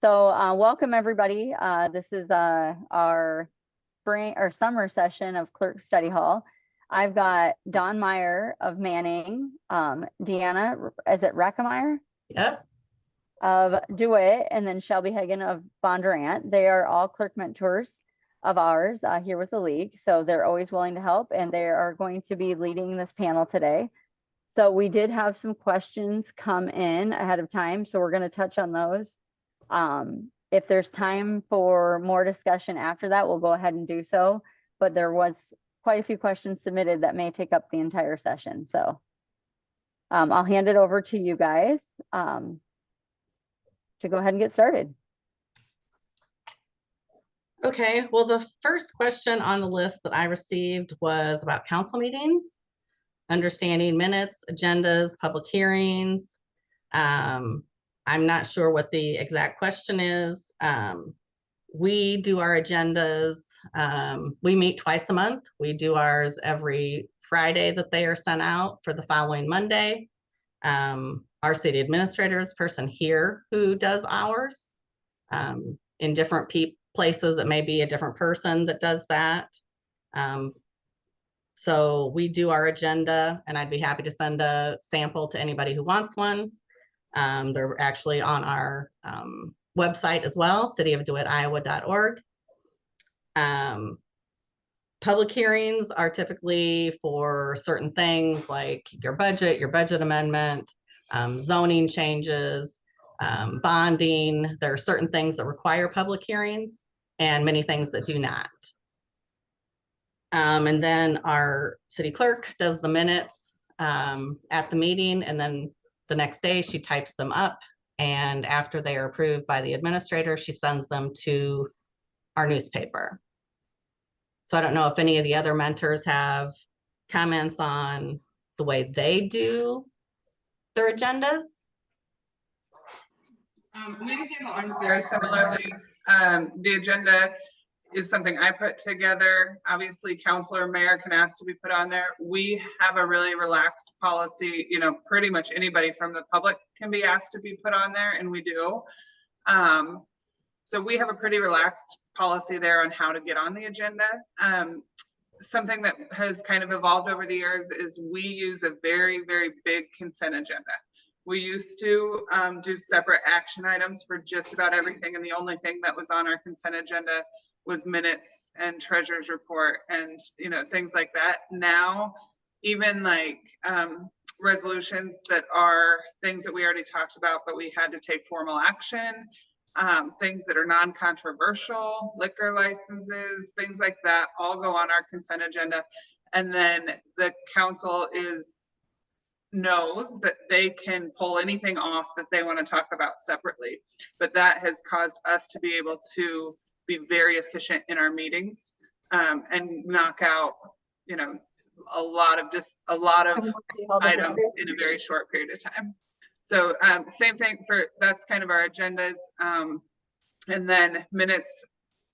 So welcome everybody. This is our spring or summer session of Clerk Study Hall. I've got Don Meyer of Manning, Deanna, is it Rackemeyer? Yep. Of DeWitt, and then Shelby Hagan of Bondurant. They are all clerk mentors of ours here with the league. So they're always willing to help, and they are going to be leading this panel today. So we did have some questions come in ahead of time, so we're going to touch on those. If there's time for more discussion after that, we'll go ahead and do so. But there was quite a few questions submitted that may take up the entire session. So I'll hand it over to you guys to go ahead and get started. Okay, well, the first question on the list that I received was about council meetings, understanding minutes, agendas, public hearings. I'm not sure what the exact question is. We do our agendas. We meet twice a month. We do ours every Friday that they are sent out for the following Monday. Our city administrator is a person here who does ours. In different places, it may be a different person that does that. So we do our agenda, and I'd be happy to send a sample to anybody who wants one. They're actually on our website as well, cityofdewittiowa.org. Public hearings are typically for certain things like your budget amendment, zoning changes, bonding. There are certain things that require public hearings and many things that do not. And then our city clerk does the minutes at the meeting, and then the next day she types them up, and after they are approved by the administrator, she sends them to our newspaper. So I don't know if any of the other mentors have comments on the way they do their agendas. We handle ours very similarly. The agenda is something I put together. Obviously, council or mayor can ask to be put on there. We have a really relaxed policy. You know, pretty much anybody from the public can be asked to be put on there, and we do. So we have a pretty relaxed policy there on how to get on the agenda. Something that has kind of evolved over the years is we use a very, very big consent agenda. We used to do separate action items for just about everything, and the only thing that was on our consent agenda was minutes and treasurer's report and things like that. Now, even like resolutions that are things that we already talked about, but we had to take formal action, things that are non-controversial, liquor licenses, things like that, all go on our consent agenda. And then the council knows that they can pull anything off that they want to talk about separately. But that has caused us to be able to be very efficient in our meetings and knock out, a lot of items in a very short period of time. So same thing that's kind of our agendas. And then minutes,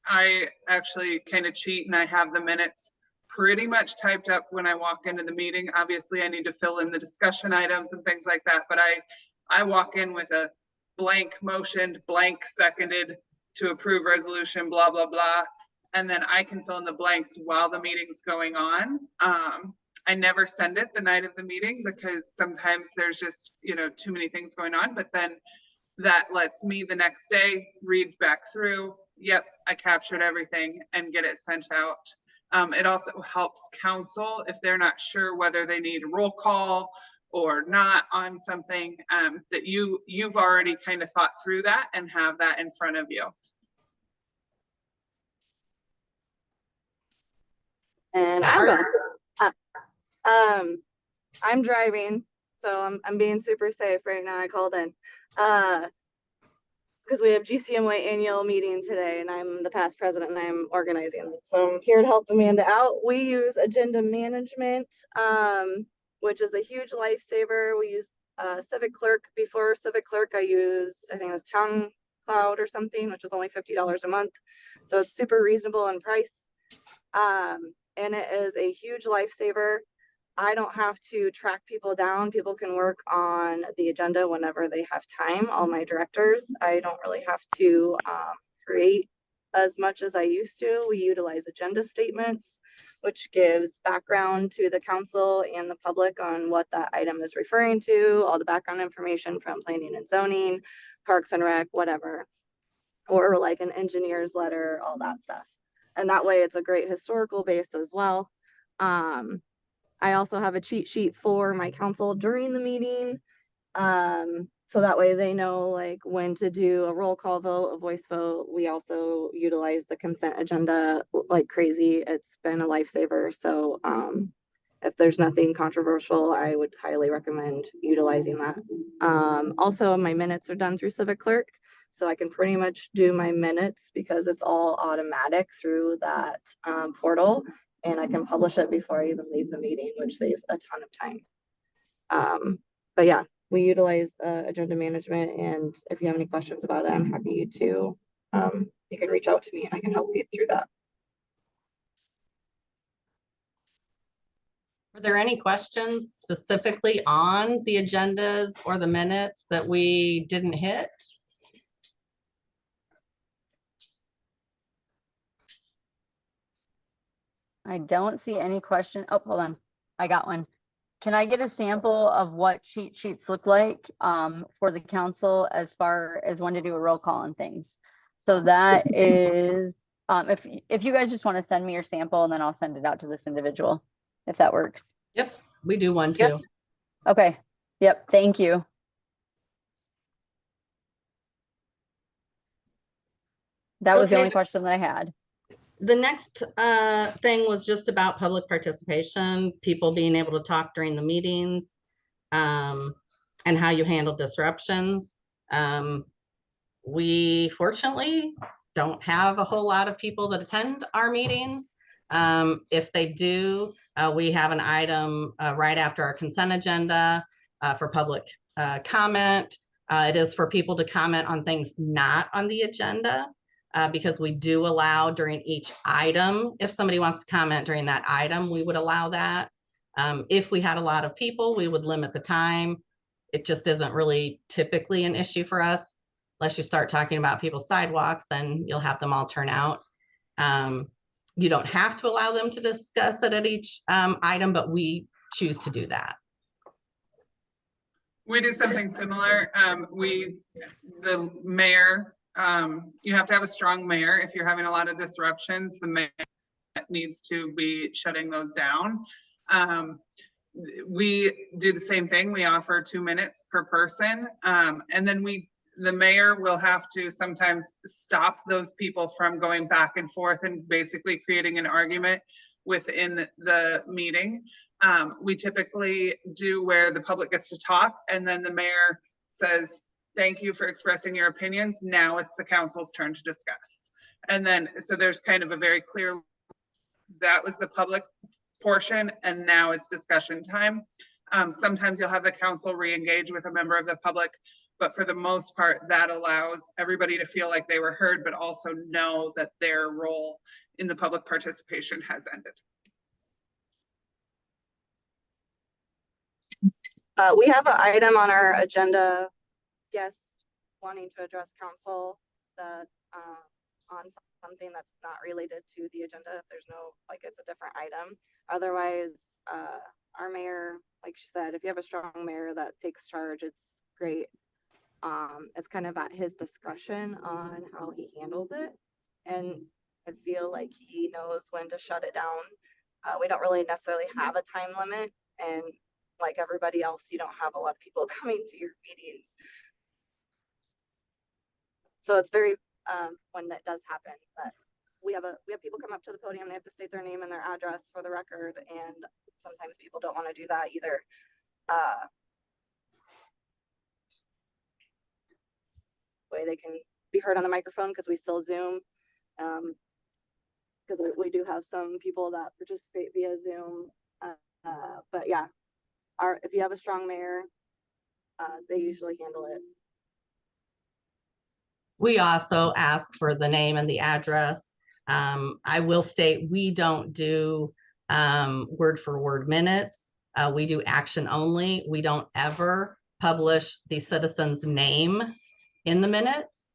I actually kind of cheat and I have the minutes pretty much typed up when I walk into the meeting. Obviously, I need to fill in the discussion items and things like that, but I walk in with a blank motioned, blank seconded to approve resolution, blah, blah, blah. And then I can fill in the blanks while the meeting's going on. I never send it the night of the meeting because sometimes there's just, too many things going on, but then that lets me the next day read back through. Yep, I captured everything and get it sent out. It also helps council if they're not sure whether they need a roll call or not on something, that you've already kind of thought through that and have that in front of you. And I'm driving, so I'm being super safe right now. I called in because we have GCMY annual meeting today, and I'm the past president and I'm organizing. So I'm here to help Amanda out. We use agenda management, which is a huge lifesaver. We use Civic Clerk. Before Civic Clerk, I think it was Town Cloud or something, which was only $50 a month. So it's super reasonable in price. And it is a huge lifesaver. I don't have to track people down. People can work on the agenda whenever they have time. All my directors, I don't really have to create as much as I used to. We utilize agenda statements, which gives background to the council and the public on what that item is referring to, all the background information from planning and zoning, parks and rec, whatever, or like an engineer's letter, all that stuff. And that way it's a great historical base as well. I also have a cheat sheet for my council during the meeting. So that way they know like when to do a roll call vote, a voice vote. We also utilize the consent agenda like crazy. It's been a lifesaver. So if there's nothing controversial, I would highly recommend utilizing that. Also my minutes are done through Civic Clerk. So I can pretty much do my minutes because it's all automatic through that portal, and I can publish it before I even leave the meeting, which saves a ton of time. But yeah, we utilize agenda management, and if you have any questions about it, I'm happy to, you can reach out to me and I can help you through that. Are there any questions specifically on the agendas or the minutes that we didn't hit? I don't see any question. Oh, hold on. I got one. Can I get a sample of what cheat sheets look like for the council as far as when to do a roll call and things? So that is, if you guys just want to send me your sample and then I'll send it out to this individual, if that works. Yep, we do one too. Yep. Okay. Yep. Thank you. That was the Okay. only question that I had. The next thing was just about public participation, people being able to talk during the meetings, and how you handle disruptions. We fortunately don't have a whole lot of people that attend our meetings. If they do, we have an item right after our consent agenda for public comment. It is for people to comment on things not on the agenda. Because we do allow during each item, if somebody wants to comment during that item, we would allow that. If we had a lot of people, we would limit the time. It just isn't really typically an issue for us. Unless you start talking about people's sidewalks, then you'll have them all turn out. You don't have to allow them to discuss it at each item, but we choose to do that. We do something similar. The mayor, you have to have a strong mayor. If you're having a lot of disruptions, the mayor needs to be shutting those down. We do the same thing. We offer 2 minutes per person. And then the mayor will have to sometimes stop those people from going back and forth and basically creating an argument within the meeting. We typically do where the public gets to talk and then the mayor says, thank you for expressing your opinions. Now it's the council's turn to discuss. And then, so there's kind of a very clear, that was the public portion and now it's discussion time. Sometimes you'll have the council re-engage with a member of the public, but for the most part, that allows everybody to feel like they were heard, but also know that their role in the public participation has ended. We have an item on our agenda, guests wanting to address council that on something that's not related to the agenda. If there's no, like it's a different item. Otherwise, our mayor, like she said, if you have a strong mayor that takes charge, it's great. It's kind of at his discretion on how he handles it. And I feel like he knows when to shut it down. We don't really necessarily have a time limit, and like everybody else, you don't have a lot of people coming to your meetings. So it's very, when that does happen, but we have people come up to the podium, they have to state their name and their address for the record. And sometimes people don't want to do that either. Way they can be heard on the microphone because we still Zoom. Because we do have some people that participate via Zoom. But yeah, if you have a strong mayor, they usually handle it. We also ask for the name and the address. I will state we don't do word for word minutes. We do action only. We don't ever publish the citizen's name in the minutes.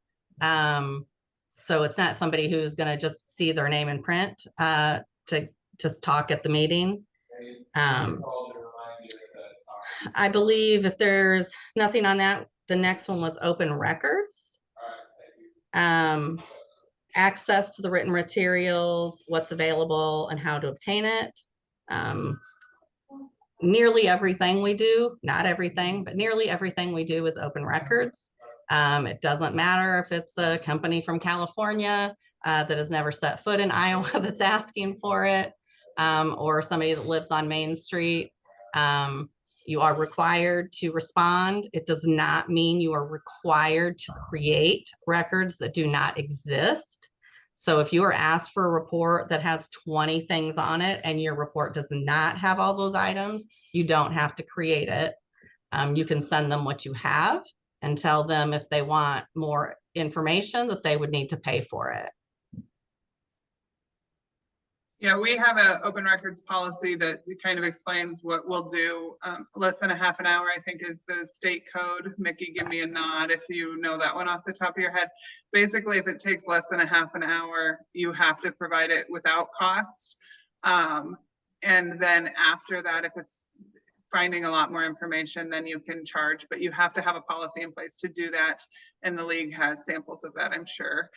So it's not somebody who's going to just see their name in print to just talk at the meeting. I believe if there's nothing on that, the next one was open records. Access to the written materials, what's available and how to obtain it. Nearly everything we do, not everything, but nearly everything we do is open records. It doesn't matter if it's a company from California that has never set foot in Iowa that's asking for it, or somebody that lives on Main Street. You are required to respond. It does not mean you are required to create records that do not exist. So if you are asked for a report that has 20 things on it and your report does not have all those items, you don't have to create it. You can send them what you have and tell them if they want more information that they would need to pay for it. Yeah, we have an open records policy that kind of explains what we'll do. Less than a half an hour, I think, is the state code. Mickey, give me a nod if you know that one off the top of your head. Basically, if it takes less than a half an hour, you have to provide it without cost. And then after that, if it's finding a lot more information, then you can charge, but you have to have a policy in place to do that. And the league has samples of that, I'm sure.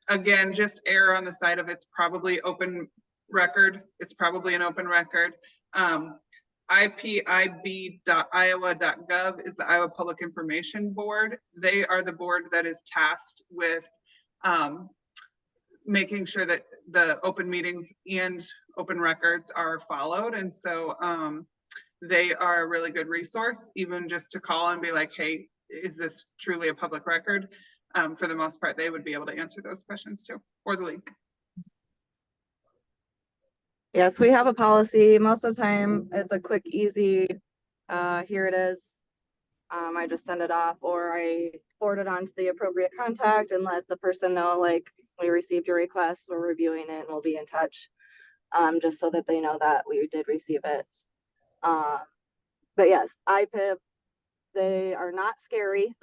Again, just err on the side of it's probably open record. It's probably an open record. IPIB.iowa.gov is the Iowa Public Information Board. They are the board that is tasked with making sure that the open meetings and open records are followed. And so they are a really good resource, even just to call and be like, hey, is this truly a public record? For the most part, they would be able to answer those questions too, or the league. Yes, we have a policy. Most of the time, it's a quick, easy, here it is. I just send it off, or I forward it on to the appropriate contact and let the person know, like, we received your request, we're reviewing it, and we'll be in touch. Just so that they know that we did receive it. But yes, IPIB, they are not scary.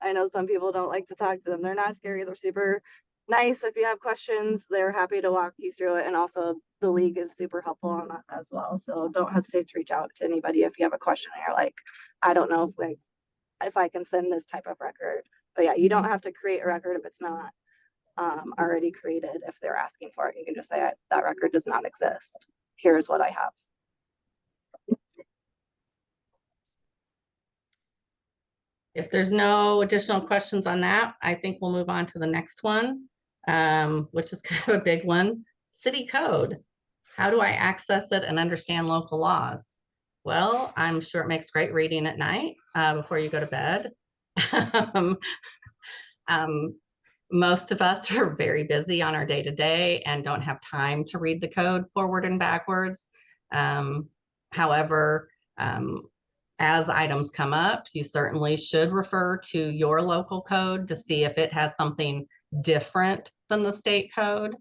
I know some people don't like to talk to them. They're not scary. They're super nice. If you have questions, they're happy to walk you through it. And also the league is super helpful on that as well. So don't hesitate to reach out to anybody if you have a question and you're like, I don't know if I can send this type of record. But yeah, you don't have to create a record if it's not already created. If they're asking for it, you can just say that record does not exist. Here's what I have. If there's no additional questions on that, I think we'll move on to the next one, which is kind of a big one. City code. How do I access it and understand local laws? Well, I'm sure it makes great reading at night before you go to bed. Most of us are very busy on our day-to-day and don't have time to read the code forward and backwards. However, as items come up, you certainly should refer to your local code to see if it has something different than the state code.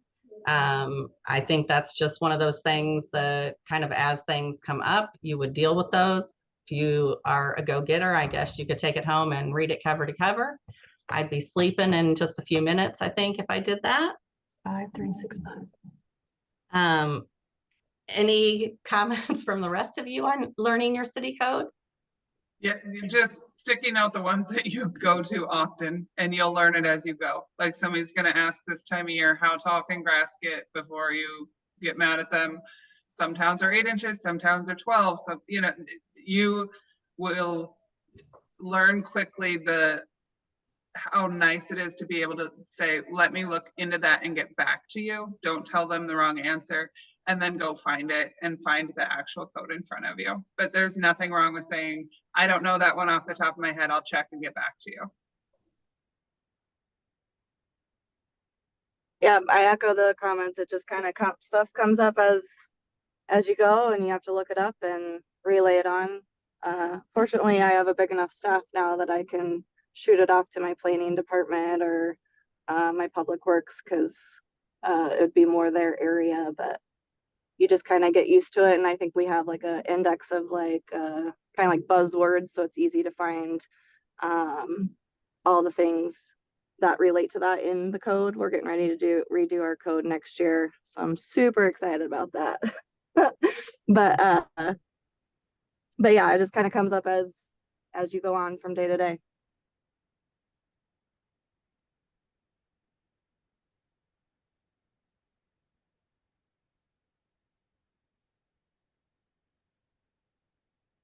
I think that's just one of those things that kind of as things come up, you would deal with those. If you are a go-getter, I guess you could take it home and read it cover to cover. I'd be sleeping in just a few minutes, I think, if I did that. 5365. Any comments from the rest of you on learning your city code? Yeah, you're just sticking out the ones that you go to often, and you'll learn it as you go. Like somebody's going to ask this time of year, how tall can grass get before you get mad at them? Some towns are 8 inches, some towns are 12. So, you know, you will learn quickly how nice it is to be able to say, let me look into that and get back to you. Don't tell them the wrong answer, and then go find it and find the actual code in front of you. But there's nothing wrong with saying, I don't know that one off the top of my head. I'll check and get back to you. Yeah, I echo the comments. It just kind of stuff comes up as you go, and you have to look it up and relay it on. Fortunately, I have a big enough staff now that I can shoot it off to my planning department or my public works, because it would be more their area. But you just kind of get used to it. And I think we have like a index of like kind of like buzzwords, so it's easy to find all the things that relate to that in the code. We're getting ready to redo our code next year, so I'm super excited about that. but yeah, it just kind of comes up as you go on from day to day.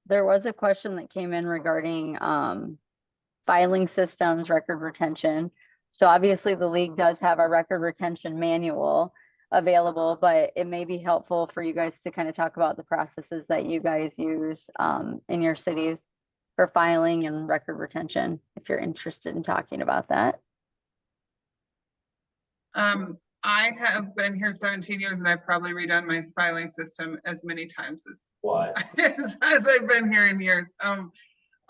There was a question that came in regarding filing systems, record retention. So obviously the league does have a record retention manual available, but it may be helpful for you guys to kind of talk about the processes that you guys use in your cities for filing and record retention, if you're interested in talking about that. I have been here 17 years and I've probably redone my filing system as many times as as I've been here in years.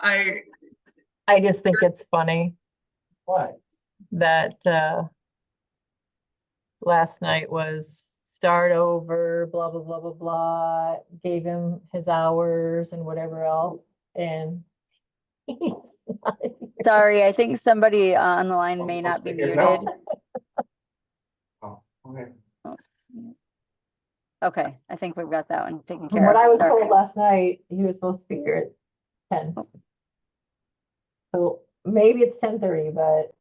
I just think it's funny. What? That last night was start over, blah, blah, blah, blah, blah, gave him his hours and whatever else, and Sorry, I think somebody on the line may not be muted. Oh, okay. Okay, I think we've got that one taken From care what of. I was Sorry. told last night, he was supposed to be here at 10. So maybe it's 10:30, but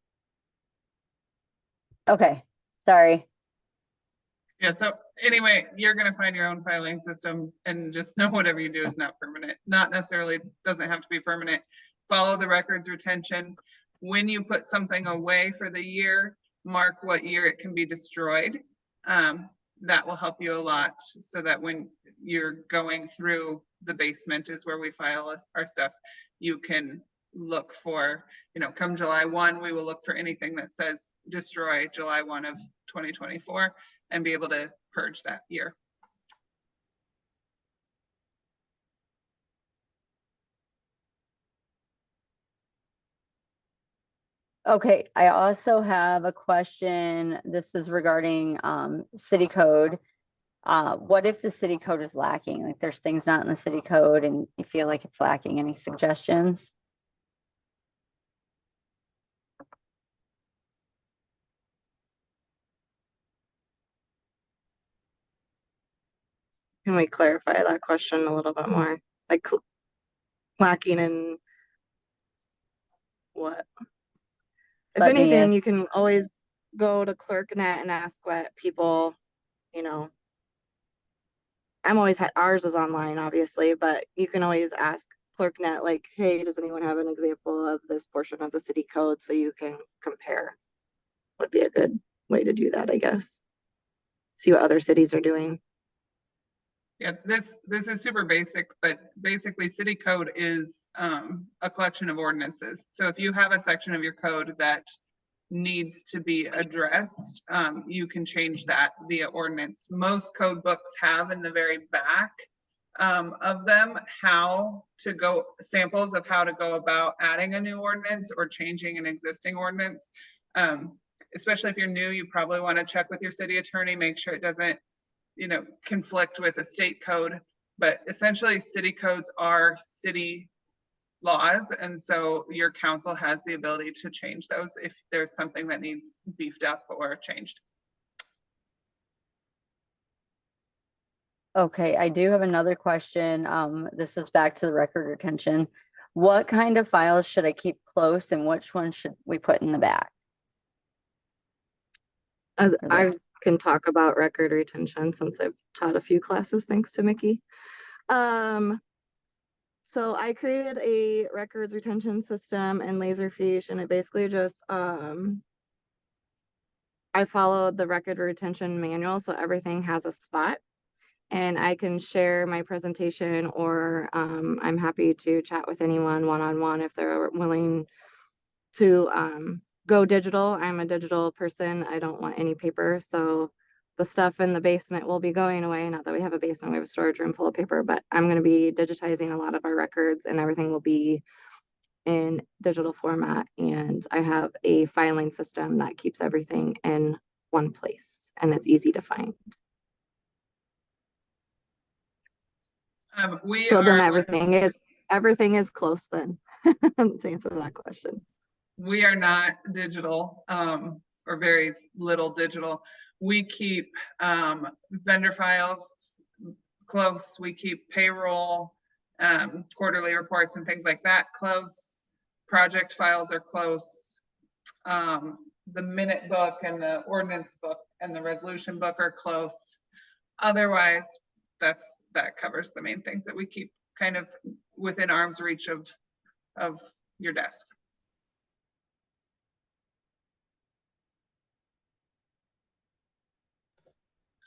Okay, sorry. Yeah, so anyway, you're gonna find your own filing system and just know whatever you do is not permanent. Not necessarily, doesn't have to be permanent. Follow the records retention. When you put something away for the year, mark what year it can be destroyed. That will help you a lot so that when you're going through the basement is where we file our stuff, you can look for, you know, come July 1, we will look for anything that says destroy July 1 of 2024 and be able to purge that year. Okay, I also have a question. This is regarding city code. What if the city code is lacking? Like there's things not in the city code and you feel like it's lacking. Any suggestions? Can we clarify that question a little bit more? Like lacking in what? If Let me, anything, you can always go to ClerkNet and ask what people, you know, I'm always ours is online, obviously, but you can always ask ClerkNet, like, hey, does anyone have an example of this portion of the city code so you can compare? Would be a good way to do that, I guess. See what other cities are doing. Yeah, this is super basic, but basically city code is a collection of ordinances. So if you have a section of your code that needs to be addressed, you can change that via ordinance. Most code books have in the very back of them how to go, samples of how to go about adding a new ordinance or changing an existing ordinance. Especially if you're new, you probably want to check with your city attorney, make sure it doesn't, you know, conflict with a state code. But essentially city codes are city laws, and so your council has the ability to change those if there's something that needs beefed up or changed. okay, I do have another question. This is back to the record retention. What kind of files should I keep close and which ones should we put in the back? As I can talk about record retention since I've taught a few classes thanks to Mickey. So I created a records retention system in Laserfiche, and it basically just I followed the record retention manual, so everything has a spot, and I can share my presentation, or I'm happy to chat with anyone one-on-one if they're willing to go digital. I'm a digital person. I don't want any paper. So the stuff in the basement will be going away. Not that we have a basement, we have a storage room full of paper, but I'm going to be digitizing a lot of our records and everything will be in digital format. And I have a filing system that keeps everything in one place and it's easy to find. We So then are everything is close then, to answer that question. We are not digital, or very little digital. We keep vendor files close. We keep payroll, quarterly reports and things like that close. Project files are close. The minute book and the ordinance book and the resolution book are close. Otherwise, that covers the main things that we keep kind of within arm's reach of your desk.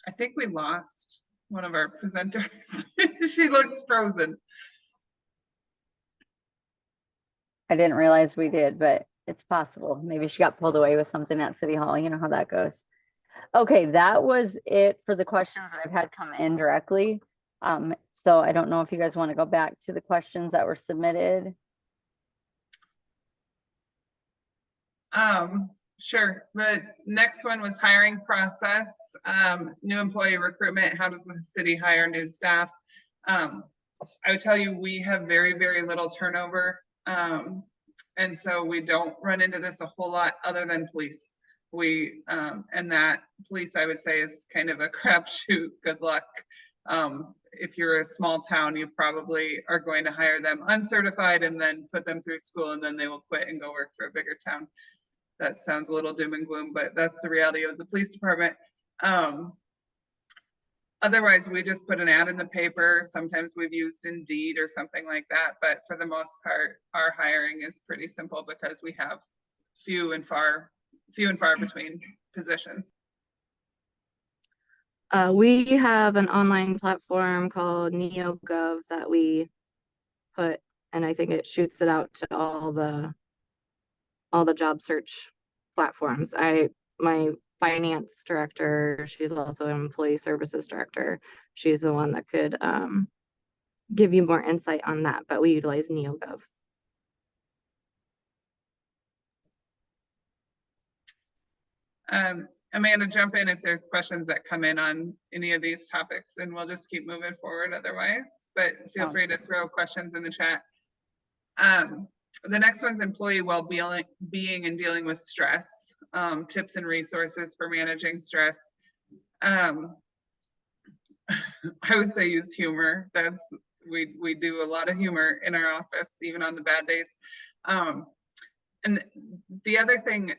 I think we lost one of our presenters. She looks frozen. I didn't realize we did, but it's possible. Maybe she got pulled away with something at City Hall. You know how that goes. Okay, that was it for the questions that I've had come in directly. So I don't know if you guys want to go back to the questions that were submitted. Sure. The next one was hiring process, new employee recruitment. How does the city hire new staff? I would tell you, we have very, very little turnover. And so we don't run into this a whole lot other than police. And that police, I would say, is kind of a crapshoot. Good luck. If you're a small town, you probably are going to hire them uncertified and then put them through school, and then they will quit and go work for a bigger town. That sounds a little doom and gloom, but that's the reality of the police department. Otherwise, we just put an ad in the paper. Sometimes we've used Indeed or something like that, but for the most part, our hiring is pretty simple because we have few and far between positions. We have an online platform called NeoGov that we put, and I think it shoots it out to all the job search platforms. My finance director, she's also an employee services director. She's the one that could give you more insight on that, but we utilize NeoGov. Amanda, jump in if there's questions that come in on any of these topics, and we'll just keep moving forward otherwise, but feel free to throw questions in the chat. The next one's employee well-being and dealing with stress, tips and resources for managing stress. I would say use humor. We do a lot of humor in our office, even on the bad days. And the other thing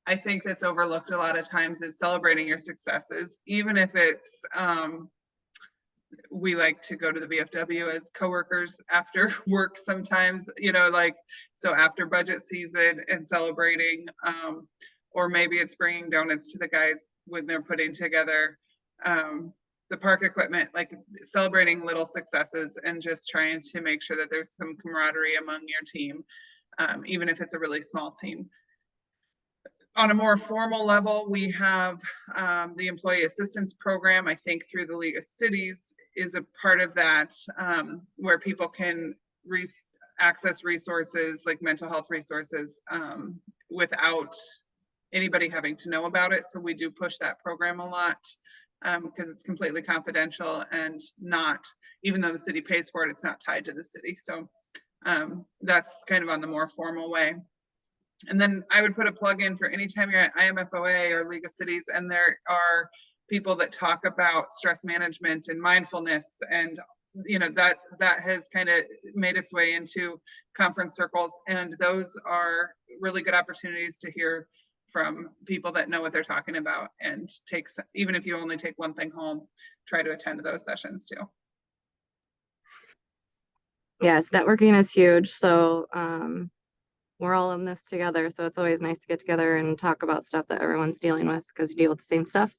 I think that's overlooked a lot of times is celebrating your successes, even if it's, we like to go to the VFW as coworkers after work sometimes, so after budget season and celebrating, or maybe it's bringing donuts to the guys when they're putting together the park equipment, like celebrating little successes and just trying to make sure that there's some camaraderie among your team, even if it's a really small team. On a more formal level, we have the Employee Assistance Program. I think through the League of Cities is a part of that, where people can access resources like mental health resources without anybody having to know about it. So we do push that program a lot because it's completely confidential and not, even though the city pays for it, it's not tied to the city. So that's kind of on the more formal way. And then I would put a plug in for anytime you're at IMFOA or League of Cities and there are people that talk about stress management and mindfulness, and that has kind of made its way into conference circles, and those are really good opportunities to hear from people that know what they're talking about, and even if you only take one thing home, try to attend those sessions too. Yes, networking is huge. So we're all in this together. So it's always nice to get together and talk about stuff that everyone's dealing with because you deal with the same stuff.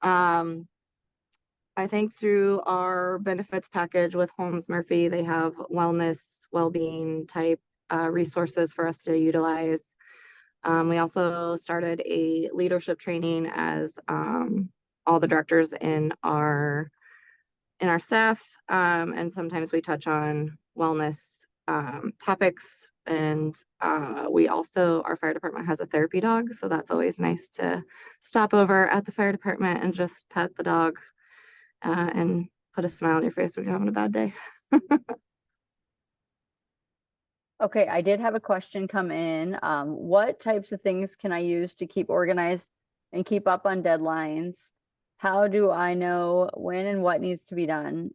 I think through our benefits package with Holmes Murphy, they have wellness, well-being type resources for us to utilize. We also started a leadership training as all the directors in our staff, and sometimes we touch on wellness topics. And we also, our fire department has a therapy dog, so that's always nice to stop over at the fire department and just pet the dog and put a smile on your face when you're having a bad day. Okay, I did have a question come in. What types of things can I use to keep organized and keep up on deadlines? How do I know when and what needs to be done?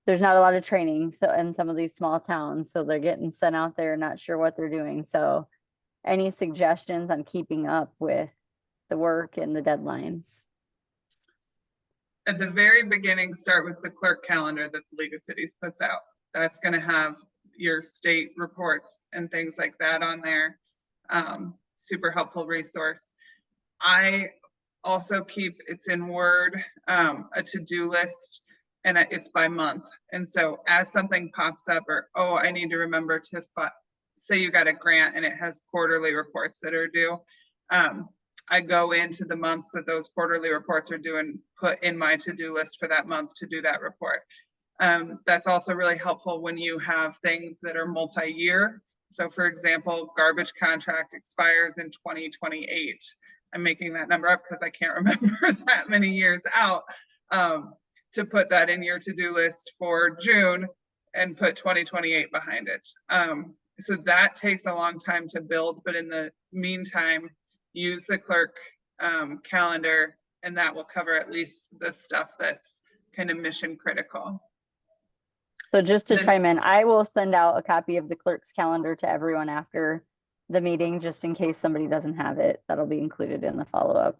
There's not a lot of training, so in some of these small towns, so they're getting sent out there, not sure what they're doing. So any suggestions on keeping up with the work and the deadlines? At the very beginning, start with the clerk calendar that the League of Cities puts out. That's going to have your state reports and things like that on there. Super helpful resource. I also keep, it's in Word, a to-do list, and it's by month. And so as something pops up, or, oh, I need to remember to say you got a grant and it has quarterly reports that are due. I go into the months that those quarterly reports are due and put in my to-do list for that month to do that report. That's also really helpful when you have things that are multi-year. So for example, garbage contract expires in 2028. I'm making that number up because I can't remember that many years out. To put that in your to-do list for June and put 2028 behind it. So that takes a long time to build, but in the meantime, use the clerk calendar, and that will cover at least the stuff that's kind of mission critical. So just to chime in, I will send out a copy of the clerk's calendar to everyone after the meeting, just in case somebody doesn't have it. That'll be included in the follow-up.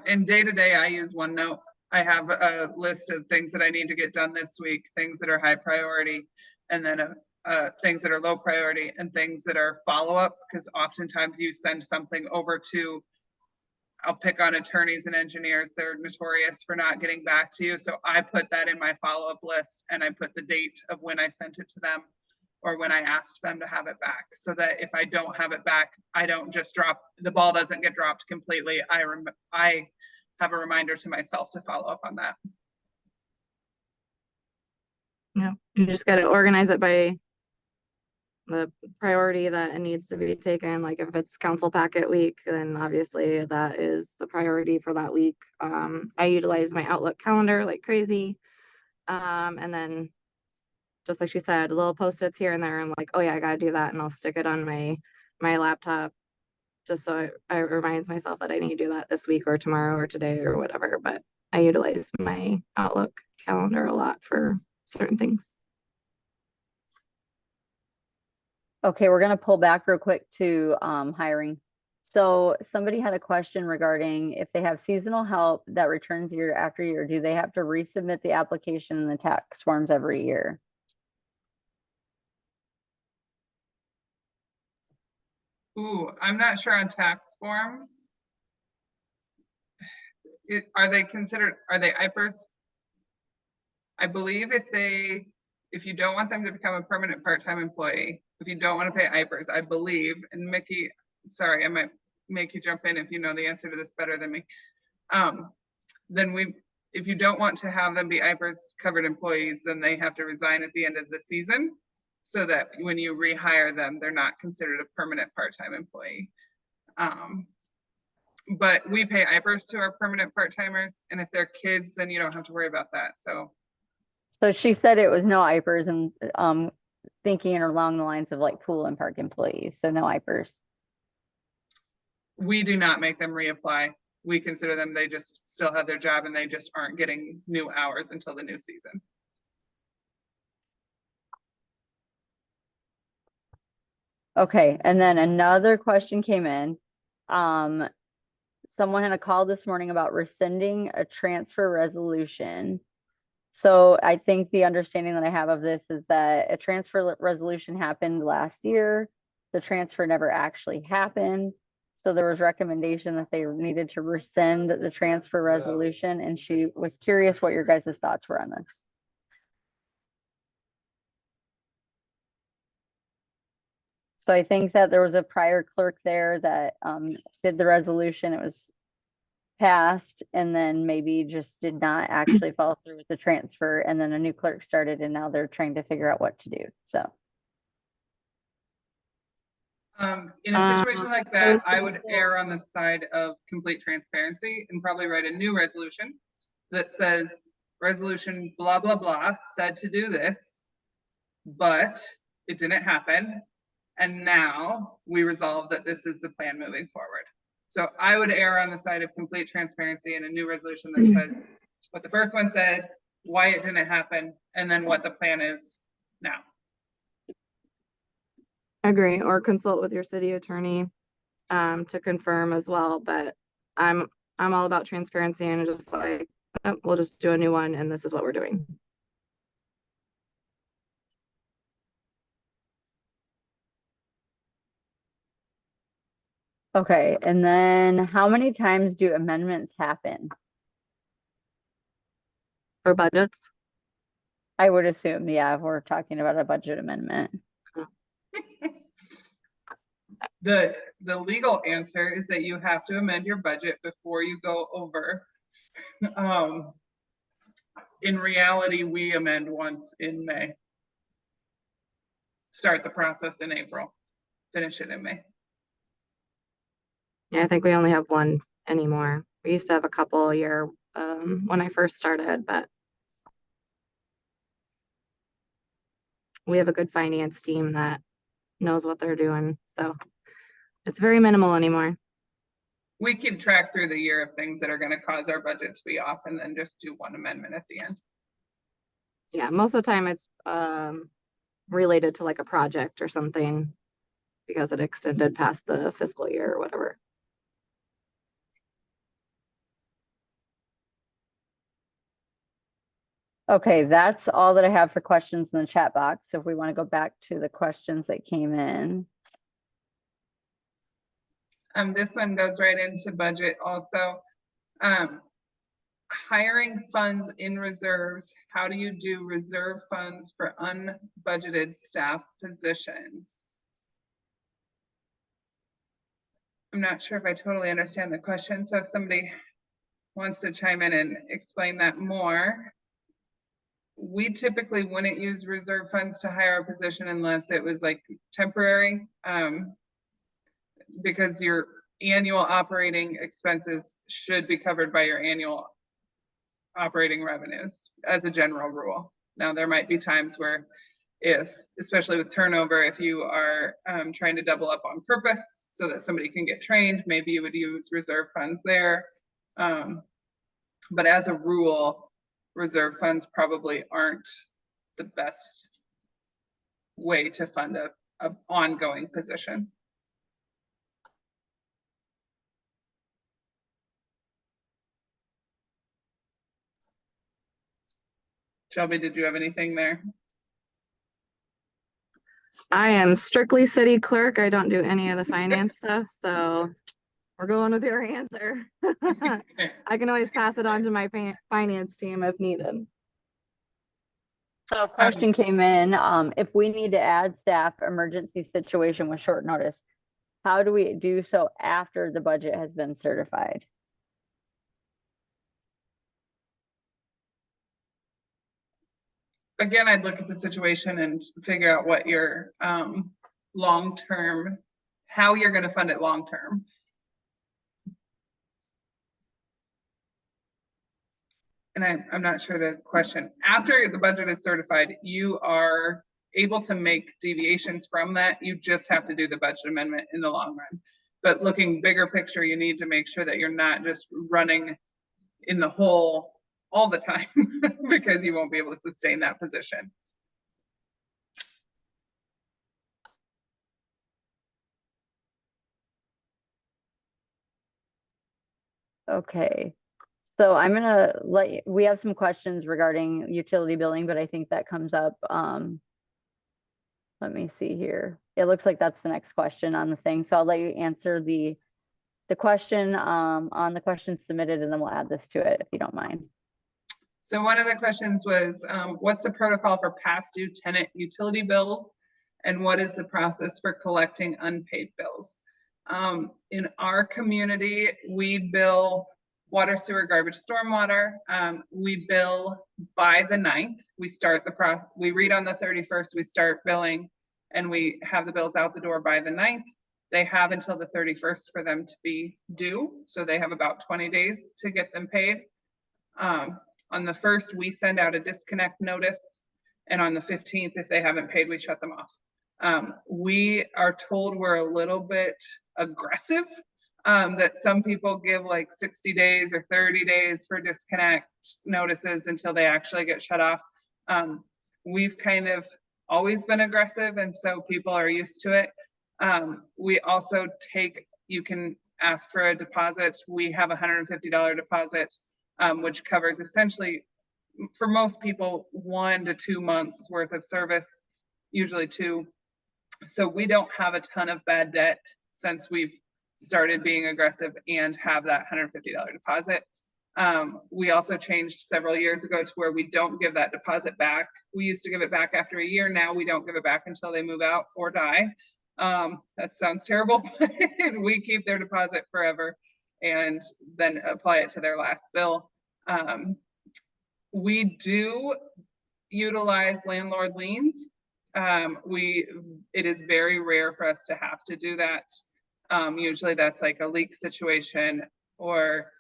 And day to day, I use OneNote. I have a list of things that I need to get done this week, things that are high priority, and then things that are low priority, and things that are follow-up, because oftentimes you send something over to, I'll pick on attorneys and engineers, they're notorious for not getting back to you. So I put that in my follow-up list, and I put the date of when I sent it to them or when I asked them to have it back, so that if I don't have it back, I don't just drop, the ball doesn't get dropped completely. I have a reminder to myself to follow up on that. Yeah, you just got to organize it by the priority that it needs to be taken. Like if it's council packet week, then obviously that is the priority for that week. I utilize my Outlook calendar like crazy. And then just like she said, little post-its here and there. I'm like, oh yeah, I gotta do that. And I'll stick it on my laptop just so it reminds myself that I need to do that this week or tomorrow or today or whatever. But I utilize my Outlook calendar a lot for certain things. Okay, we're gonna pull back real quick to hiring. So somebody had a question regarding if they have seasonal help that returns year after year, do they have to resubmit the application in the tax forms every year? Ooh, I'm not sure on tax forms. Are they IPERs? I believe if you don't want them to become a permanent part-time employee, if you don't want to pay IPERs, I believe, and Mickey, sorry, I might make you jump in if you know the answer to this better than me. Then if you don't want to have them be IPERs covered employees, then they have to resign at the end of the season, so that when you rehire them, they're not considered a permanent part-time employee. But we pay IPERs to our permanent part-timers, and if they're kids, then you don't have to worry about that. So she said it was no IPERs, and thinking along the lines of like pool and park employees, so no IPERs. We do not make them reapply. We consider them, they just still have their job and they just aren't getting new hours until the new season. Okay, and then another question came in. Someone had a call this morning about rescinding a transfer resolution. So I think the understanding that I have of this is that a transfer resolution happened last year. The transfer never actually happened. So there was recommendation that they needed to rescind the transfer resolution, and she was curious what your guys' thoughts were on this. So I think that there was a prior clerk there that did the resolution. It was passed, and then maybe just did not actually follow through with the transfer, and then a new clerk started, and now they're trying to figure out what to do. So In a situation like that, was I thinking would so. err on the side of complete transparency and probably write a new resolution that says, resolution blah, blah, blah said to do this, but it didn't happen. And now we resolve that this is the plan moving forward. So I would err on the side of complete transparency and a new resolution that says what the first one said, why it didn't happen, and then what the plan is now. Agree, or consult with your city attorney to confirm as well, but I'm all about transparency and just like, oh, we'll just do a new one and this is what we're doing. Okay, and then how many times do amendments happen? For budgets, I would assume, yeah, if we're talking about a budget amendment. The legal answer is that you have to amend your budget before you go over. In reality, we amend once in May. Start the process in April, finish it in May. yeah, I think we only have one anymore. We used to have a couple a year when I first started, but we have a good finance team that knows what they're doing, so it's very minimal anymore. We keep track through the year of things that are going to cause our budget to be off and then just do one amendment at the end. Yeah, most of the time it's related to like a project or something because it extended past the fiscal year or whatever. Okay, that's all that I have for questions in the chat box. So if we want to go back to the questions that came in. This one goes right into budget also. Hiring funds in reserves. How do you do reserve funds for unbudgeted staff positions? I'm not sure if I totally understand the question. So if somebody wants to chime in and explain that more. We typically wouldn't use reserve funds to hire a position unless it was like temporary, because your annual operating expenses should be covered by your annual operating revenues as a general rule. Now, there might be times where especially with turnover, if you are trying to double up on purpose so that somebody can get trained, maybe you would use reserve funds there. But as a rule, reserve funds probably aren't the best way to fund a ongoing position. Shelby, did you have anything there? I am strictly city clerk. I don't do any of the finance stuff, so we're going with your answer. Okay. I can always pass it on to my finance team if needed. So a question came in, if we need to add staff emergency situation with short notice, how do we do so after the budget has been certified? Again, I'd look at the situation and figure out what your long-term, how you're going to fund it long-term. And I'm not sure the question. After the budget is certified, you are able to make deviations from that. You just have to do the budget amendment in the long run. But looking bigger picture, you need to make sure that you're not just running in the hole all the time because you won't be able to sustain that position. Okay, so I'm gonna we have some questions regarding utility billing, but I think that comes up. Let me see here. It looks like that's the next question on the thing. So I'll let you answer the question on the questions submitted, and then we'll add this to it if you don't mind. So one of the questions was, what's the protocol for past due tenant utility bills? And what is the process for collecting unpaid bills? In our community, we bill water, sewer, garbage, stormwater. We bill by the 9th. We start the process. We read on the 31st, we start billing, and we have the bills out the door by the 9th. They have until the 31st for them to be due. So they have about 20 days to get them paid. On the 1st, we send out a disconnect notice. And on the 15th, if they haven't paid, we shut them off. We are told we're a little bit aggressive, that some people give like 60 days or 30 days for disconnect notices until they actually get shut off. We've kind of always been aggressive, and so people are used to it. We also you can ask for a deposit. We have a $150 deposit, which covers essentially, for most people, 1 to 2 months worth of service, usually 2. So we don't have a ton of bad debt since we've started being aggressive and have that $150 deposit. We also changed several years ago to where we don't give that deposit back. We used to give it back after a year. Now we don't give it back until they move out or die. That sounds terrible, but we keep their deposit forever and then apply it to their last bill. We do utilize landlord liens. It is very rare for us to have to do that. Usually that's like a leak situation, or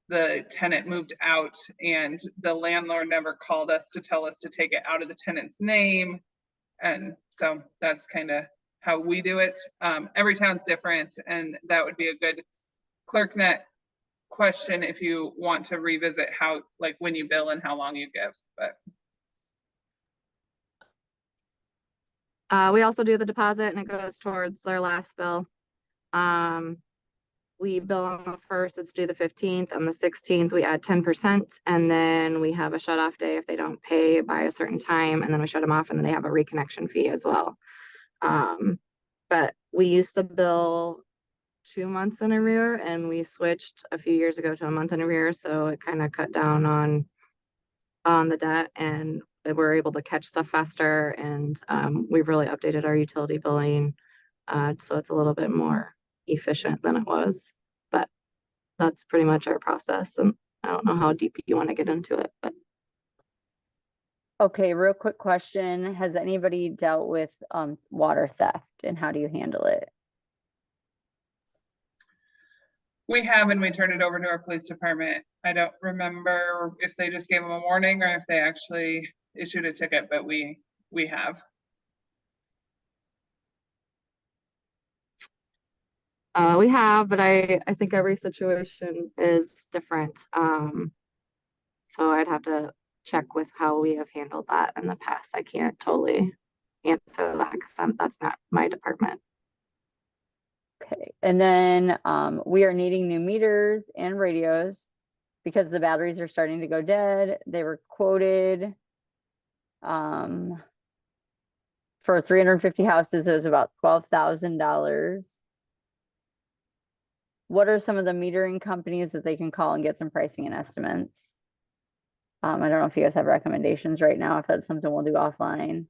the tenant moved out and the landlord never called us to tell us to take it out of the tenant's name. And so that's kind of how we do it. Every town's different, and that would be a good ClerkNet question if you want to revisit how, like, when you bill and how long you give. But We also do the deposit and it goes towards their last bill. We bill on the 1st, it's due the 15th. On the 16th, we add 10%, and then we have a shut off day if they don't pay by a certain time, and then we shut them off, and then they have a reconnection fee as well. But we used to bill 2 months in arrear, and we switched a few years ago to a month in arrear, so it kind of cut down on the debt, and we're able to catch stuff faster. And we've really updated our utility billing, so it's a little bit more efficient than it was. But that's pretty much our process, and I don't know how deep you want to get into it, but Okay, real quick question. Has anybody dealt with water theft, and how do you handle it? we have, and we turned it over to our police department. I don't remember if they just gave them a warning or if they actually issued a ticket, but we have. we have, but I think every situation is different. So I'd have to check with how we have handled that in the past. I can't totally answer that because that's not my department. Okay, and then we are needing new meters and radios because the batteries are starting to go dead. They were quoted for 350 houses. It was about $12,000. What are some of the metering companies that they can call and get some pricing and estimates? I don't know if you guys have recommendations right now, if that's something we'll do offline.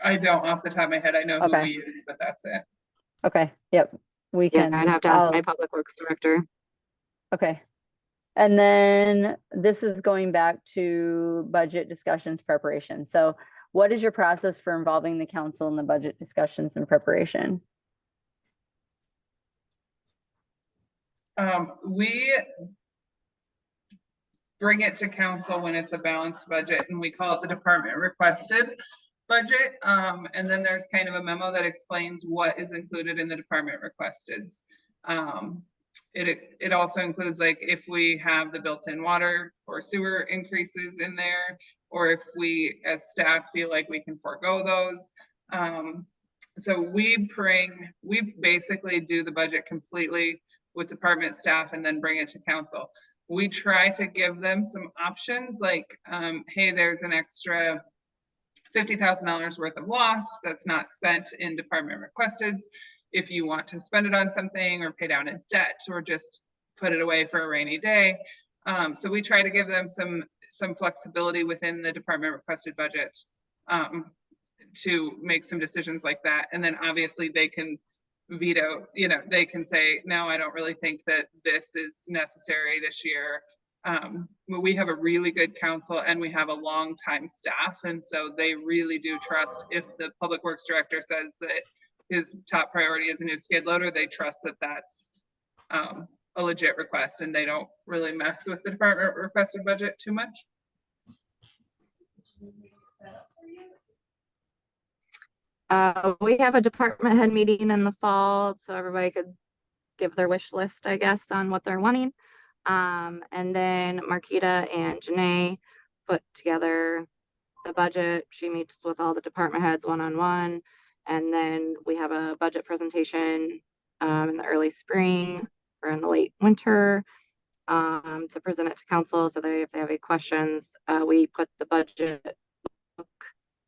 I don't off the top of my head. I know who Okay. we use, but that's it. Okay, yep, we Yeah, can. I'd have to ask my public works director. Okay. And then this is going back to budget discussions preparation. So what is your process for involving the council in the budget discussions and preparation? We bring it to council when it's a balanced budget, and we call it the department requested budget. And then there's kind of a memo that explains what is included in the department requested. It also includes, like, if we have the built-in water or sewer increases in there, or if we as staff feel like we can forego those. So we basically do the budget completely with department staff and then bring it to council. We try to give them some options, like, hey, there's an extra $50,000 worth of loss that's not spent in department requested. If you want to spend it on something or pay down a debt or just put it away for a rainy day. So we try to give them some flexibility within the department requested budget to make some decisions like that. And then obviously they can veto, they can say, no, I don't really think that this is necessary this year. We have a really good council and we have a long time staff. And so they really do trust if the public works director says that his top priority is a new skid loader, they trust that that's a legit request and they don't really mess with the department requested budget too much. We have a department head meeting in the fall, so everybody could give their wish list, I guess, on what they're wanting. And then Marquita and Janae put together the budget. She meets with all the department heads one-on-one. And then we have a budget presentation in the early spring or in the late winter to present it to council. So if they have any questions, we put the budget book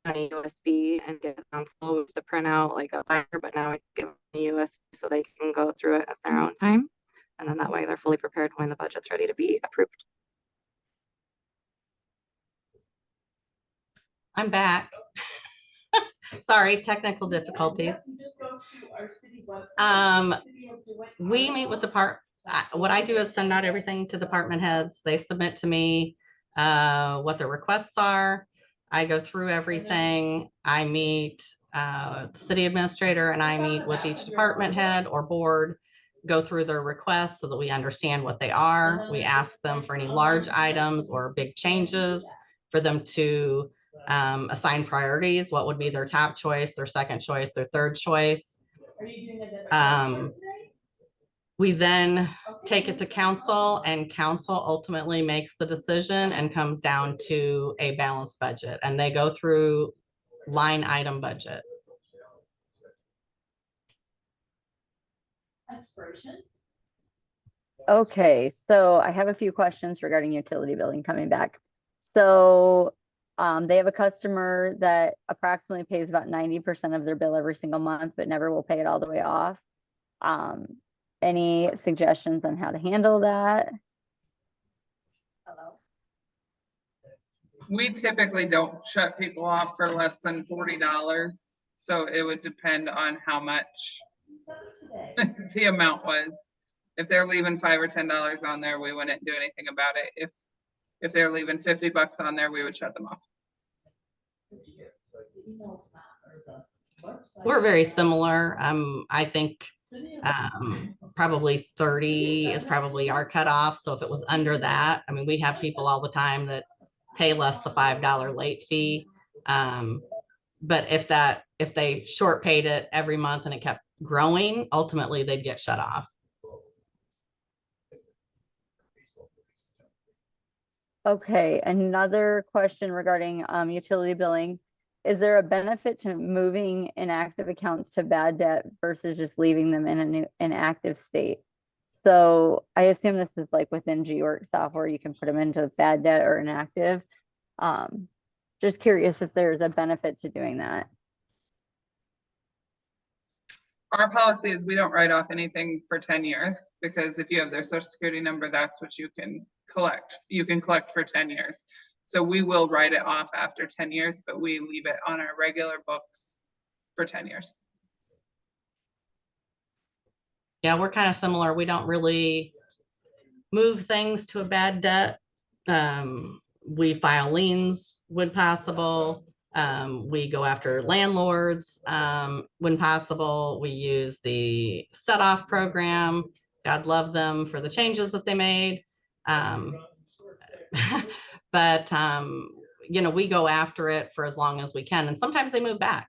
on a USB and give council to print out like a binder, but now we give them a USB so they can go through it at their own time. And then that way they're fully prepared when the budget's ready to be approved. I'm back. Sorry, technical difficulties. We meet with what I do is send out everything to department heads. They submit to me what their requests are. I go through everything. I meet the city administrator and I meet with each department head or board, go through their requests so that we understand what they are. We ask them for any large items or big changes for them to assign priorities. What would be their top choice, their second choice, their third choice. We then take it to council and council ultimately makes the decision and comes down to a balanced budget, and they go through line item budget. Okay, so I have a few questions regarding utility billing coming back. So they have a customer that approximately pays about 90% of their bill every single month, but never will pay it all the way off. Any suggestions on how to handle that? We typically don't shut people off for less than $40. So it would depend on how much the amount was. If they're leaving $5 or $10 on there, we wouldn't do anything about it. If they're leaving $50 on there, we would shut them off. We're very similar. I think probably 30 is probably our cutoff. So if it was under that, I mean, we have people all the time that pay less the $5 late fee. But if they short paid it every month and it kept growing, ultimately they'd get shut off. Okay, another question regarding utility billing. Is there a benefit to moving inactive accounts to bad debt versus just leaving them in an inactive state? So I assume this is like within GWorks software, you can put them into bad debt or inactive. Just curious if there's a benefit to doing that. Our policy is we don't write off anything for 10 years because if you have their social security number, that's what you can collect. You can collect for 10 years. So we will write it off after 10 years, but we leave it on our regular books for 10 years. Yeah, we're kind of similar. We don't really move things to a bad debt. We file liens when possible. We go after landlords when possible. We use the set off program. God love them for the changes that they made. But you know, we go after it for as long as we can, and sometimes they move back.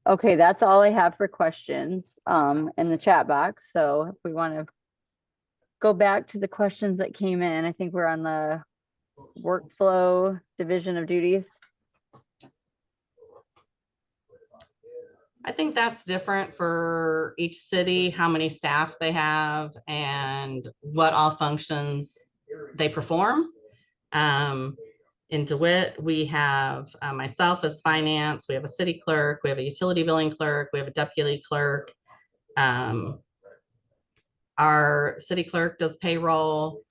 Okay, that's all I have for questions in the chat box. So if we want to go back to the questions that came in, I think we're on the workflow division of duties. I think that's different for each city, how many staff they have and what all functions they perform. In DeWitt, we have myself as finance, we have a city clerk, we have a utility billing clerk, we have a deputy clerk. Our city clerk does payroll.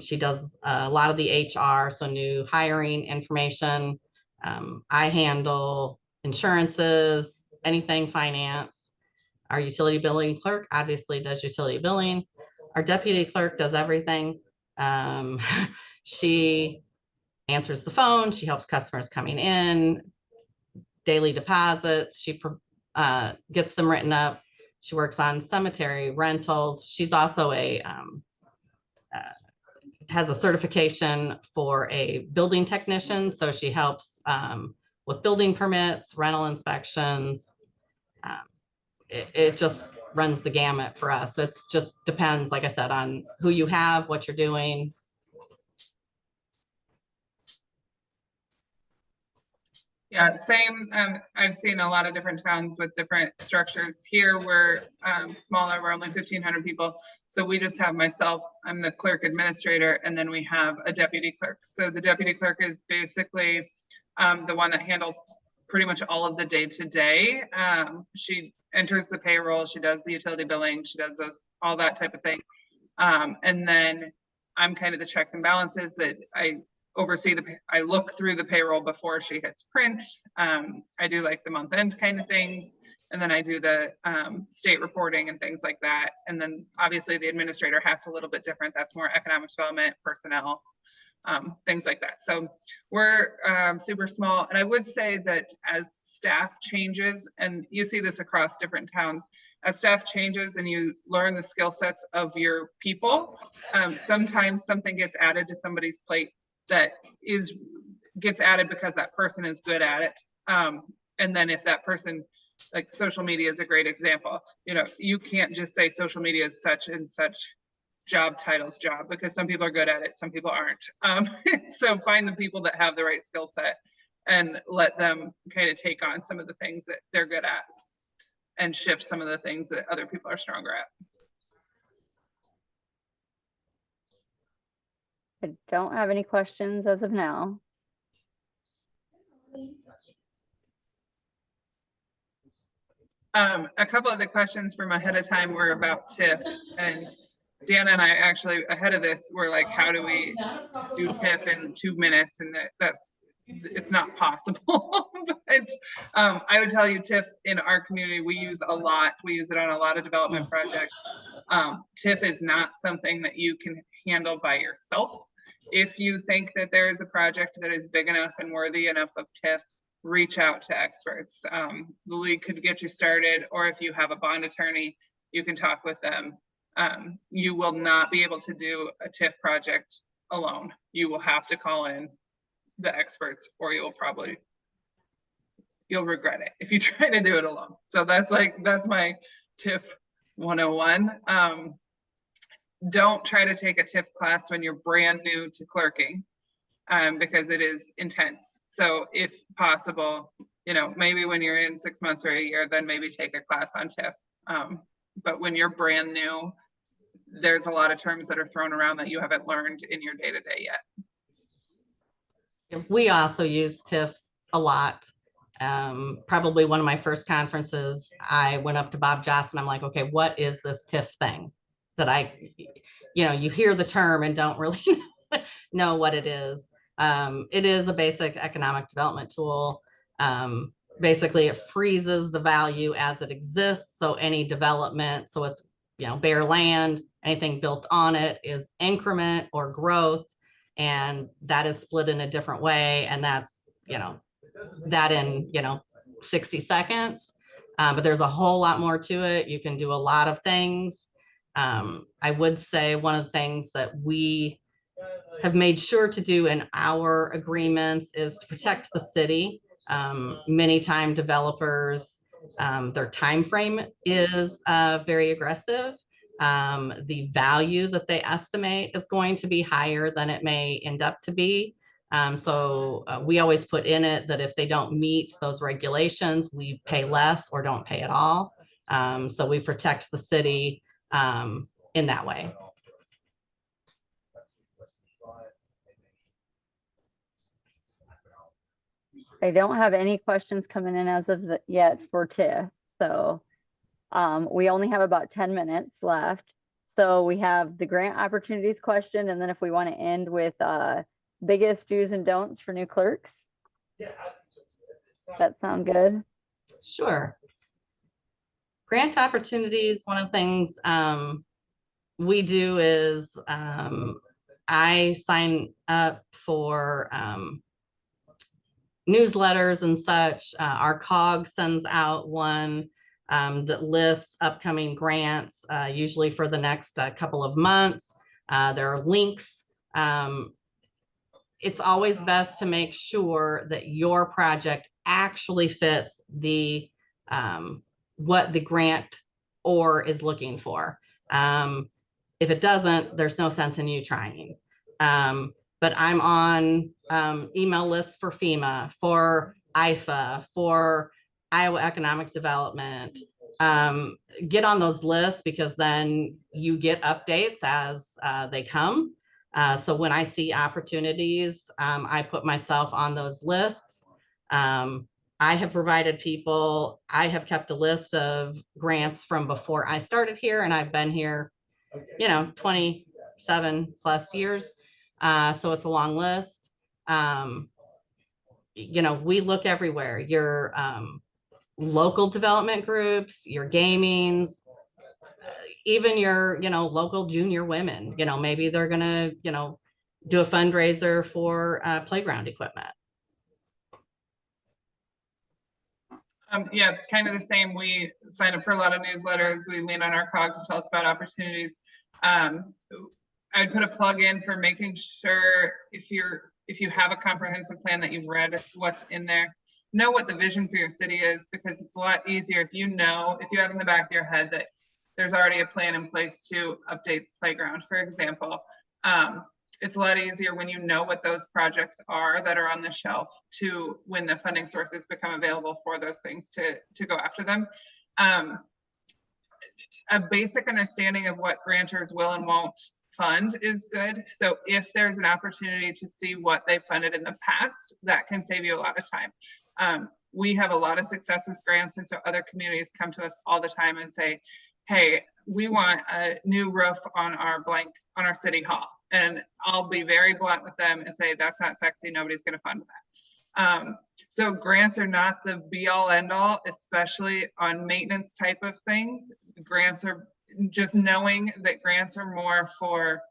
She does a lot of the HR, so new hiring information. I handle insurances, anything finance. Our utility billing clerk obviously does utility billing. Our deputy clerk does everything. She answers the phone. She helps customers coming in, daily deposits. She gets them written up. She works on cemetery rentals. She's also has a certification for a building technician. So she helps with building permits, rental inspections. It just runs the gamut for us. It's just depends, like I said, on who you have, what you're doing. Yeah, same. I've seen a lot of different towns with different structures. Here we're smaller, we're only 1,500 people. So we just have myself, I'm the clerk administrator, and then we have a deputy clerk. So the deputy clerk is basically the one that handles pretty much all of the day-to-day. She enters the payroll, she does the utility billing, she does all that type of thing. And then I'm kind of the checks and balances that I oversee I look through the payroll before she hits print. I do like the month end kind of things. And then I do the state reporting and things like that. And then obviously the administrator hat's a little bit different. That's more economic development, personnel, things like that. So we're super small. And I would say that as staff changes, and you see this across different towns, as staff changes and you learn the skill sets of your people, sometimes something gets added to somebody's plate that gets added because that person is good at it. And then if that person, like social media is a great example, you can't just say social media is such and such job titles job, because some people are good at it, some people aren't. So find the people that have the right skill set and let them kind of take on some of the things that they're good at and shift some of the things that other people are stronger at. I don't have any questions as of now. A couple of the questions from ahead of time were about TIF, and Deanna and I actually ahead of this were like, how do we do TIF in 2 minutes? And it's not possible. But I would tell you TIF in our community, we use a lot. We use it on a lot of development projects. TIF is not something that you can handle by yourself. If you think that there is a project that is big enough and worthy enough of TIF, reach out to experts. The league could get you started, or if you have a bond attorney, you can talk with them. You will not be able to do a TIF project alone. You will have to call in the experts, or you'll regret it if you try to do it alone. So that's my TIF 101. Don't try to take a TIF class when you're brand new to clerking, because it is intense. So if possible, maybe when you're in 6 months or a year, then maybe take a class on TIF. But when you're brand new, there's a lot of terms that are thrown around that you haven't learned in your day-to-day yet. We also use TIF a lot. Probably one of my first conferences, I went up to Bob Johnson. I'm like, okay, what is this TIF thing that you hear the term and don't really know what it is. It is a basic economic development tool. Basically, it freezes the value as it exists. So any development, so it's bare land, anything built on it is increment or growth, and that is split in a different way. And that's that in 60 seconds. But there's a whole lot more to it. You can do a lot of things. I would say one of the things that we have made sure to do in our agreements is to protect the city. Many time developers, their time frame is very aggressive. The value that they estimate is going to be higher than it may end up to be. So we always put in it that if they don't meet those regulations, we pay less or don't pay at all. So we protect the city in that way. I don't have any questions coming in as of yet for TIF. So we only have about 10 minutes left. So we have the grant opportunities question, and then if we want to end with biggest do's and don'ts for new clerks. That sound good? Sure. Grant opportunities, one of the things we do is I sign up for newsletters and such. Our COG sends out one that lists upcoming grants, usually for the next couple of months. There are links. It's always best to make sure that your project actually fits the what the grant or is looking for. If it doesn't, there's no sense in you trying. But I'm on email lists for FEMA, for IFA, for Iowa Economic Development. Get on those lists because then you get updates as they come. So when I see opportunities, I put myself on those lists. I have provided people, I have kept a list of grants from before I started here, and I've been here, 27 plus years. So it's a long list. We look everywhere. Your local development groups, your gamings, even your, local junior women, maybe they're gonna, do a fundraiser for playground equipment. Yeah, kind of the same. We sign up for a lot of newsletters. We lean on our COG to tell us about opportunities. I'd put a plug in for making sure if you have a comprehensive plan that you've read what's in there, know what the vision for your city is, because it's a lot easier if you have in the back of your head that there's already a plan in place to update the playground, for example. It's a lot easier when you know what those projects are that are on the shelf to when the funding sources become available for those things to go after them. A basic understanding of what grantors will and won't fund is good. So if there's an opportunity to see what they funded in the past, that can save you a lot of time. We have a lot of success with grants, and so other communities come to us all the time and say, hey, we want a new roof on our city hall. And I'll be very blunt with them and say, that's not sexy. Nobody's going to fund that. So grants are not the be all end all, especially on maintenance type of things. Grants are just knowing that grants are more for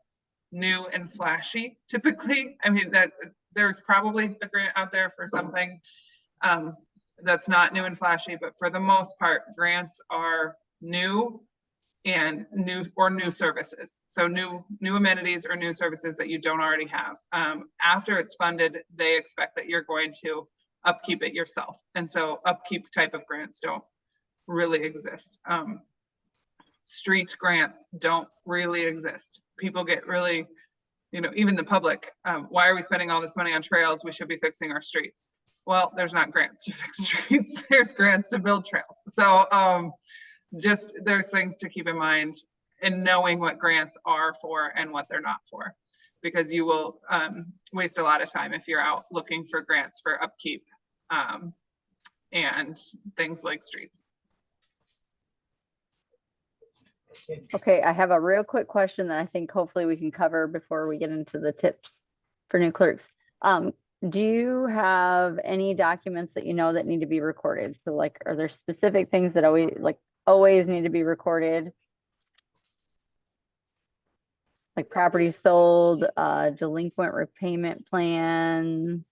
new and flashy typically. I mean, that there's probably a grant out there for something that's not new and flashy, but for the most part, grants are new and new services. So new amenities or new services that you don't already have. After it's funded, they expect that you're going to upkeep it yourself. And so upkeep type of grants don't really exist. Street grants don't really exist. People get really, even the public, why are we spending all this money on trails? We should be fixing our streets. Well, there's not grants to fix streets. There's grants to build trails. So just there's things to keep in mind in knowing what grants are for and what they're not for, because you will waste a lot of time if you're out looking for grants for upkeep and things like streets. Okay, I have a real quick question that I think hopefully we can cover before we get into the tips for new clerks. Do you have any documents that that need to be recorded? So like, are there specific things that always need to be recorded? Like property sold, delinquent repayment plans,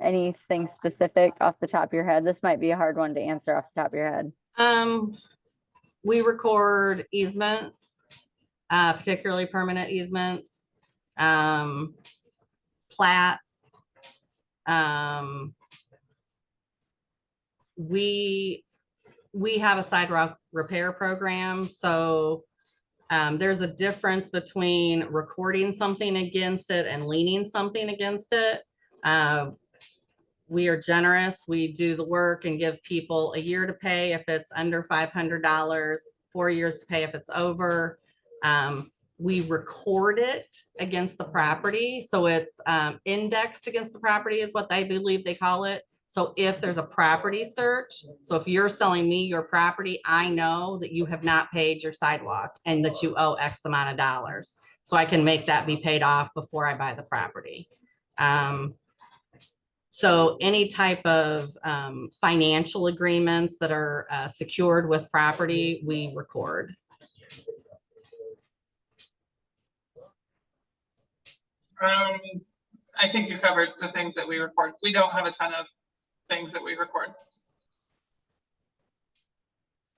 anything specific off the top of your head? This might be a hard one to answer off the top of your head. We record easements, particularly permanent easements, plats. We have a sidewalk repair program, so there's a difference between recording something against it and leaning something against it. We are generous. We do the work and give people a year to pay if it's under $500, 4 years to pay if it's over. We record it against the property. So it's indexed against the property is what they believe they call it. So if there's a property search, so if you're selling me your property, I know that you have not paid your sidewalk and that you owe X amount of dollars. So I can make that be paid off before I buy the property. So any type of financial agreements that are secured with property, we record. I think you covered the things that we record. We don't have a ton of things that we record.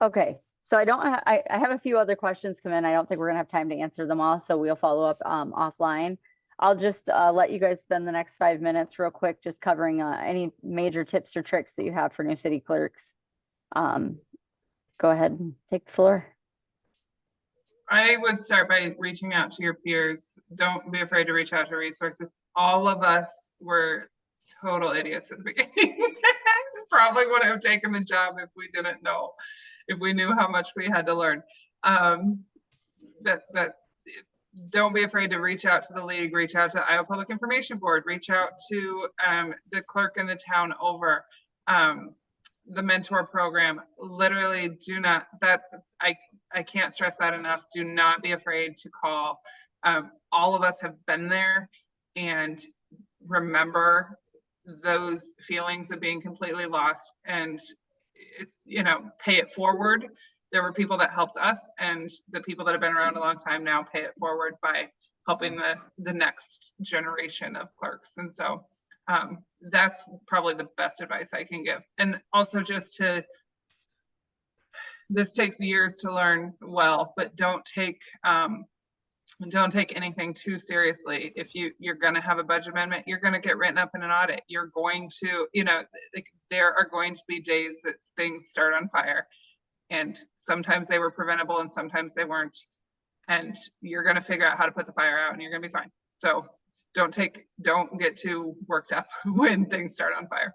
Okay, so I have a few other questions come in. I don't think we're gonna have time to answer them all, so we'll follow up offline. I'll just let you guys spend the next 5 minutes real quick, just covering any major tips or tricks that you have for new city clerks. Go ahead and take the floor. I would start by reaching out to your peers. Don't be afraid to reach out to resources. All of us were total idiots at the beginning. Probably wouldn't have taken the job if we didn't know, if we knew how much we had to learn. Don't be afraid to reach out to the league, reach out to Iowa Public Information Board, reach out to the clerk in the town over. The mentor program. Literally do not, I can't stress that enough. Do not be afraid to call. All of us have been there, and remember those feelings of being completely lost, and pay it forward. There were people that helped us, and the people that have been around a long time now pay it forward by helping the next generation of clerks. And so that's probably the best advice I can give. And also this takes years to learn well, but don't take anything too seriously. If you're going to have a budget amendment, you're going to get written up in an audit. You're going to, there are going to be days that things start on fire, and sometimes they were preventable and sometimes they weren't. And you're going to figure out how to put the fire out, and you're going to be fine. So don't get too worked up when things start on fire.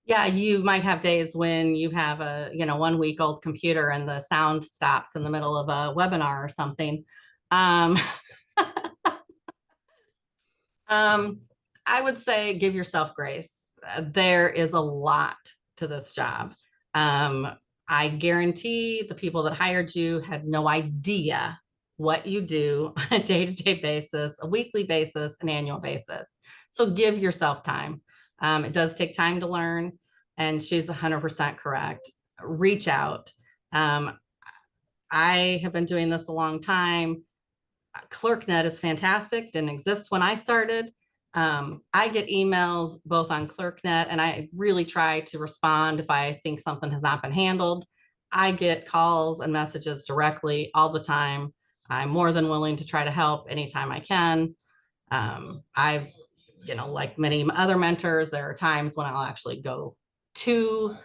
Yeah, you might have days when you have a 1 week old computer and the sound stops in the middle of a webinar or something. I would say give yourself grace. There is a lot to this job. I guarantee the people that hired you had no idea what you do on a day-to-day basis, a weekly basis, an annual basis. So give yourself time. It does take time to learn, and she's 100% correct. Reach out. I have been doing this a long time. ClerkNet is fantastic. Didn't exist when I started. I get emails both on ClerkNet, and I really try to respond if I think something has not been handled. I get calls and messages directly all the time. I'm more than willing to try to help anytime I can. I've, like many other mentors, there are times when I'll actually go to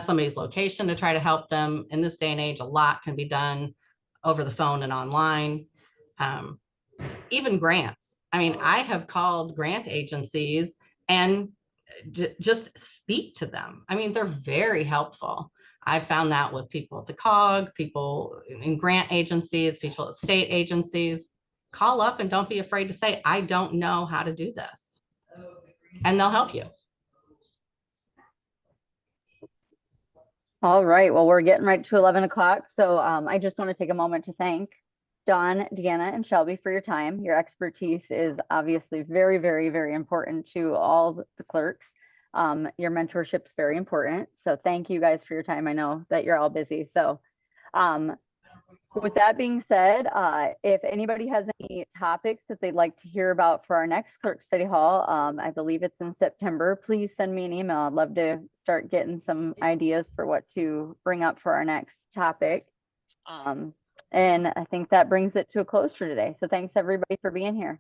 somebody's location to try to help them. In this day and age, a lot can be done over the phone and online. Even grants. I mean, I have called grant agencies and just speak to them. I mean, they're very helpful. I found that with people at the COG, people in grant agencies, people at state agencies. Call up and don't be afraid to say, I don't know how to do this. And they'll help you. All right, well, we're getting right to 11 o'clock. So I just want to take a moment to thank Dawn, Deanna, and Shelby for your time. Your expertise is obviously very, very, very important to all the clerks. Your mentorship is very important. So thank you guys for your time. I know that you're all busy. So with that being said, if anybody has any topics that they'd like to hear about for our next clerk study hall, I believe it's in September, please send me an email. I'd love to start getting some ideas for what to bring up for our next topic. And I think that brings it to a close for today. So thanks everybody for being here.